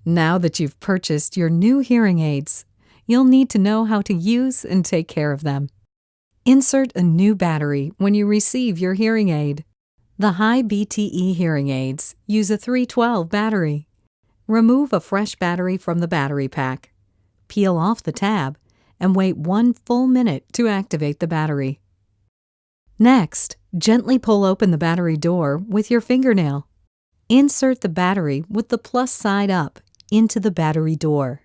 Now that you've purchased your new hearing aids, you'll need to know how to use and take care of them. Insert a new battery when you receive your hearing aid. The high BTE hearing aids use a 312 battery. Remove a fresh battery from the battery pack. Peel off the tab and wait 1 full minute to activate the battery. Next, gently pull open the battery door with your fingernail. Insert the battery with the plus side up into the battery door.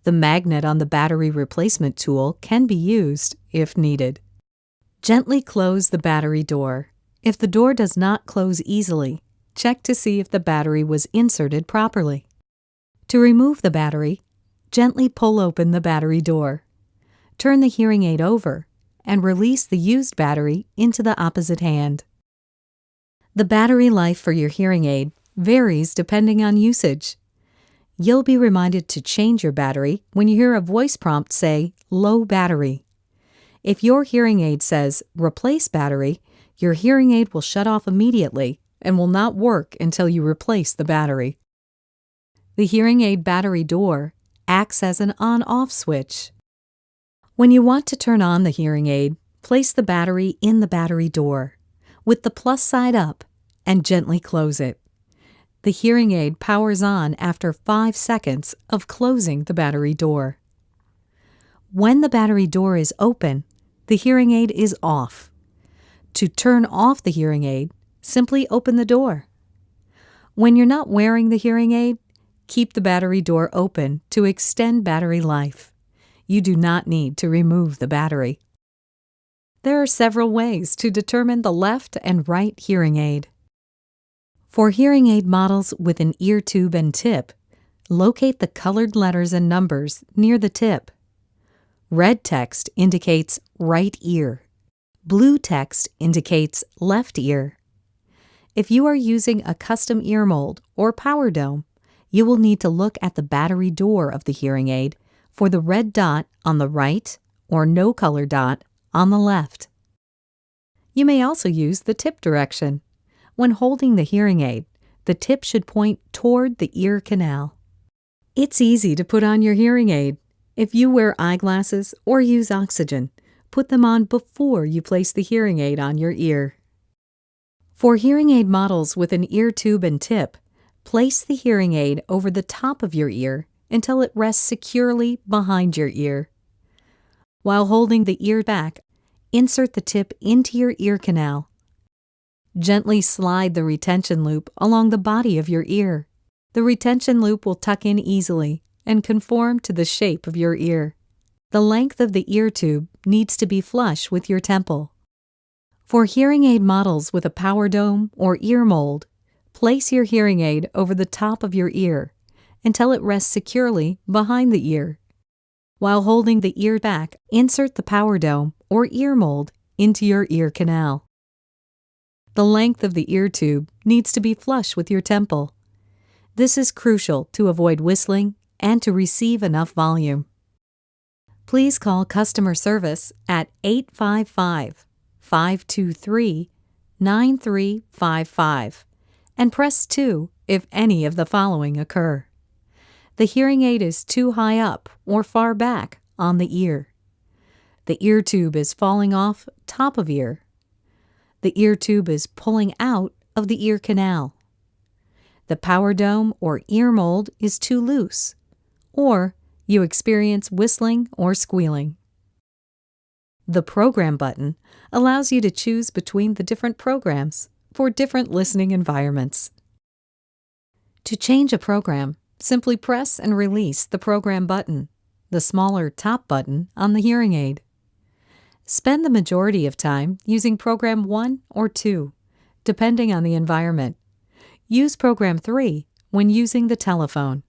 The magnet on the battery replacement tool can be used if needed. Gently close the battery door. If the door does not close easily, check to see if the battery was inserted properly. To remove the battery, gently pull open the battery door. Turn the hearing aid over and release the used battery into the opposite hand. The battery life for your hearing aid varies depending on usage. You'll be reminded to change your battery when you hear a voice prompt say, "low battery." If your hearing aid says, "replace battery," your hearing aid will shut off immediately and will not work until you replace the battery. The hearing aid battery door acts as an on-off switch. When you want to turn on the hearing aid, place the battery in the battery door with the plus side up and gently close it. The hearing aid powers on after 5 seconds of closing the battery door. When the battery door is open, the hearing aid is off. To turn off the hearing aid, simply open the door. When you're not wearing the hearing aid, keep the battery door open to extend battery life. You do not need to remove the battery. There are several ways to determine the left and right hearing aid. For hearing aid models with an ear tube and tip, locate the colored letters and numbers near the tip. Red text indicates right ear. Blue text indicates left ear. If you are using a custom ear mold or power dome, you will need to look at the battery door of the hearing aid for the red dot on the right or no color dot on the left. You may also use the tip direction. When holding the hearing aid, the tip should point toward the ear canal. It's easy to put on your hearing aid. If you wear eyeglasses or use oxygen, put them on before you place the hearing aid on your ear. For hearing aid models with an ear tube and tip, place the hearing aid over the top of your ear until it rests securely behind your ear. While holding the ear back, insert the tip into your ear canal. Gently slide the retention loop along the body of your ear. The retention loop will tuck in easily and conform to the shape of your ear. The length of the ear tube needs to be flush with your temple. For hearing aid models with a power dome or ear mold, place your hearing aid over the top of your ear until it rests securely behind the ear. While holding the ear back, insert the power dome or ear mold into your ear canal. The length of the ear tube needs to be flush with your temple. This is crucial to avoid whistling and to receive enough volume. Please call customer service at 855-523-9355 and press 2 if any of the following occur. The hearing aid is too high up or far back on the ear. The ear tube is falling off top of ear. The ear tube is pulling out of the ear canal. The power dome or ear mold is too loose, or you experience whistling or squealing. The program button allows you to choose between the different programs for different listening environments. To change a program, simply press and release the program button, the smaller top button on the hearing aid. Spend the majority of time using Program 1 or 2, depending on the environment. Use Program 3 when using the telephone.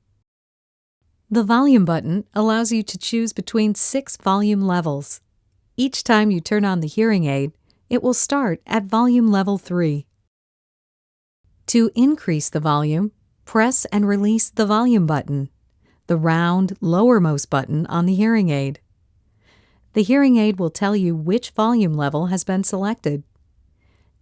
The volume button allows you to choose between 6 volume levels. Each time you turn on the hearing aid, it will start at volume level 3. To increase the volume, press and release the volume button, the round lowermost button on the hearing aid. The hearing aid will tell you which volume level has been selected.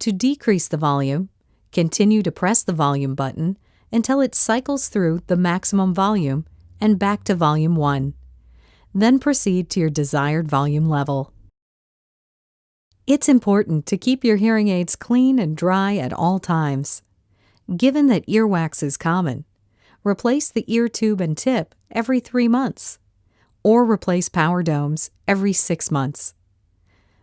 To decrease the volume, continue to press the volume button until it cycles through the maximum volume and back to volume 1. Then proceed to your desired volume level. It's important to keep your hearing aids clean and dry at all times. Given that earwax is common, replace the ear tube and tip every 3 months, or replace power domes every 6 months.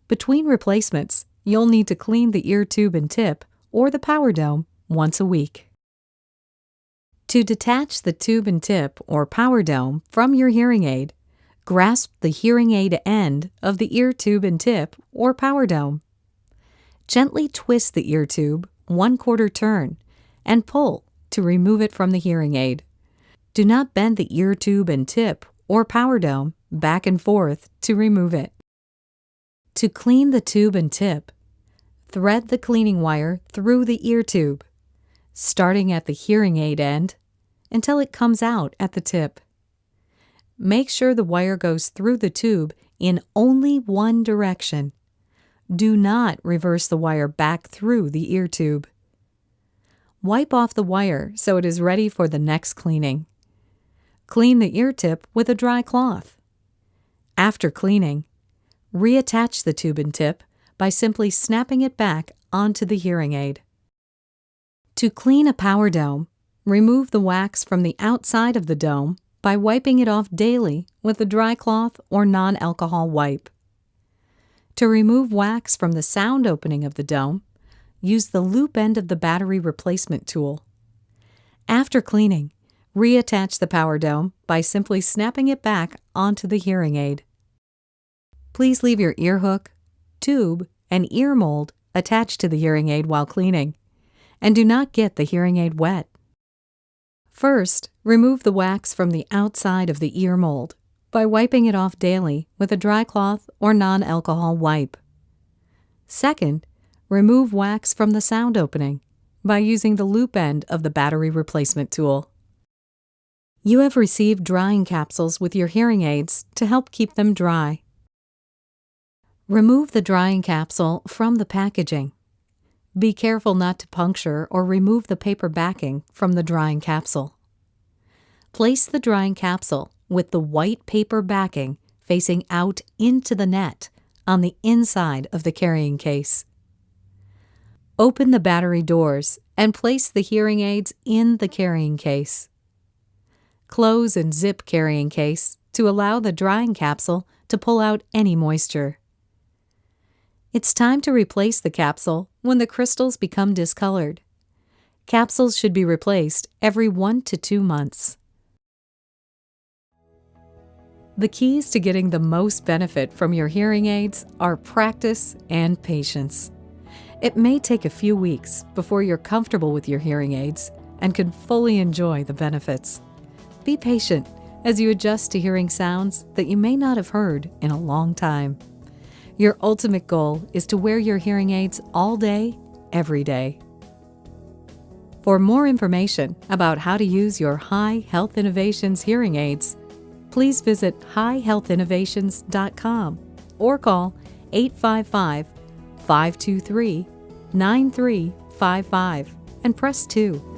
Between replacements, you'll need to clean the ear tube and tip or the power dome once a week. To detach the tube and tip or power dome from your hearing aid, grasp the hearing aid end of the ear tube and tip or power dome. Gently twist the ear tube 1/4 turn and pull to remove it from the hearing aid. Do not bend the ear tube and tip or power dome back and forth to remove it. To clean the tube and tip, thread the cleaning wire through the ear tube, starting at the hearing aid end until it comes out at the tip. Make sure the wire goes through the tube in only one direction. Do not reverse the wire back through the ear tube. Wipe off the wire so it is ready for the next cleaning. Clean the ear tip with a dry cloth. After cleaning, reattach the tube and tip by simply snapping it back onto the hearing aid. To clean a power dome, remove the wax from the outside of the dome by wiping it off daily with a dry cloth or non-alcohol wipe. To remove wax from the sound opening of the dome, use the loop end of the battery replacement tool. After cleaning, reattach the power dome by simply snapping it back onto the hearing aid. Please leave your ear hook, tube, and ear mold attached to the hearing aid while cleaning, and do not get the hearing aid wet. First, remove the wax from the outside of the ear mold by wiping it off daily with a dry cloth or non-alcohol wipe. Second, remove wax from the sound opening by using the loop end of the battery replacement tool. You have received drying capsules with your hearing aids to help keep them dry. Remove the drying capsule from the packaging. Be careful not to puncture or remove the paper backing from the drying capsule. Place the drying capsule with the white paper backing facing out into the net on the inside of the carrying case. Open the battery doors and place the hearing aids in the carrying case. Close and zip carrying case to allow the drying capsule to pull out any moisture. It's time to replace the capsule when the crystals become discolored. Capsules should be replaced every 1 to 2 months. The keys to getting the most benefit from your hearing aids are practice and patience. It may take a few weeks before you're comfortable with your hearing aids and can fully enjoy the benefits. Be patient as you adjust to hearing sounds that you may not have heard in a long time. Your ultimate goal is to wear your hearing aids all day, every day. For more information about how to use your HealthInnovations hearing aids, please visit HealthInnovations.com or call 855-523-9355 and press 2.